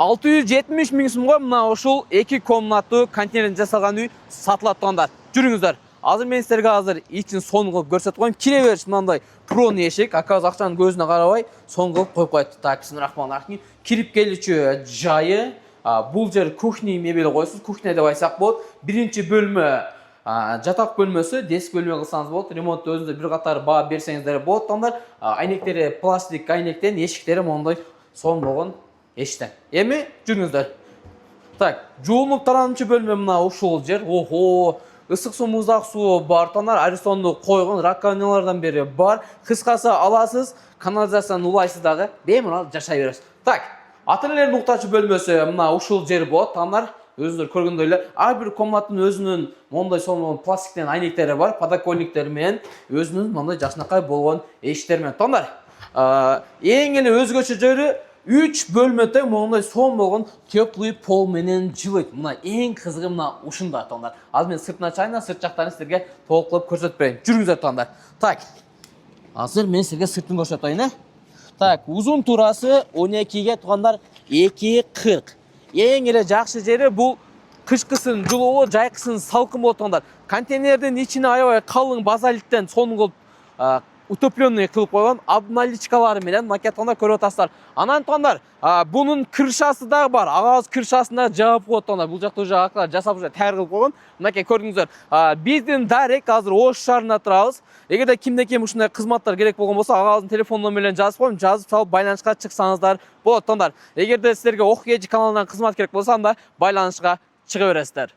670 миң сумга мына ушул 2 комнаттуу контейнерден жасалган үй сатылат тургандар. Жүрүңүздөр. Азыр мен силерге азыр ичин сонун кылып көрсөтүп коем. Кире бериш мындай прон эшик, аказ акчанын көзүнө карабай сонун кылып коюп коет. Так, бисмиллахиррахманиррахим. Кирип келүүчү жайы, бул жер кухня мебели койсуз, кухня деп айтсак болот. Биринчи бөлмө жатак бөлмөсү, деск бөлмө кылсаңыз болот. Ремонтту өзүңүздөр бир катар баа берсеңиздер болот. Тондар айнектери пластик айнектен, эшиктери моундай сонун болгон эшиктен. Эми жүрүңүздөр. Так, жуулуп таранчы бөлмө мына ушул жер. Охо, ысык суу, муздак суу бар. Тондар аэрозолду койгон раковиналардан бери бар. Кыскасы аласыз, канализацияны улайсыз дагы, беймарал жашай бересиз. Так, ата-энелердин уктачу бөлмөсү мына ушул жер болот. Тондар өзүңүздөр көргөндөй эле ар бир комнаттын өзүнүн мондай сонун пластиктен айнектери бар, подоконниктер менен өзүнүн мындай жакшынакай болгон эшиктер менен. Тондар, эң эле өзгөчө жери 3 бөлмөдө мондай сонун болгон теплый пол менен жылыйт. Мына эң кызыгы мына ушунда тондар. Азыр мен сыртына чайына, сырт жактарын силерге толуктап көрсөтүп берейин. Жүрүңүздөр тондар. Так. Азыр мен силерге сыртын көрсөтөт атайын, Так, узун турасы 12ге туугандар 2,40. Эң эле жакшы жери бул кышкысын жылуу, жайкысын салкын болот тондар. Контейнердин ичине аябай калың базалиттен сонун кылып утепленный кылып койгон обналичкалары менен макеттонда көрүп атасыздар. Анан тондар, бунун крышасы дагы бар. Агаз крышасына жаап коет тондар. Бул жакта уже аклар жасап уже таяр кылып койгон. Мынакей көрдүңүздөр. Биздин Дарек азыр Ош шаарында турабыз. Эгерде кимде-ким ушундай кызматтар керек болгон болсо, агаздын телефон номерлерин жазып коем, жазып салып байланышка чыксаңыздар болот тондар. Эгерде силерге Ок Кежи каналынан кызмат керек болсо, анда байланышка чыга бересиздер.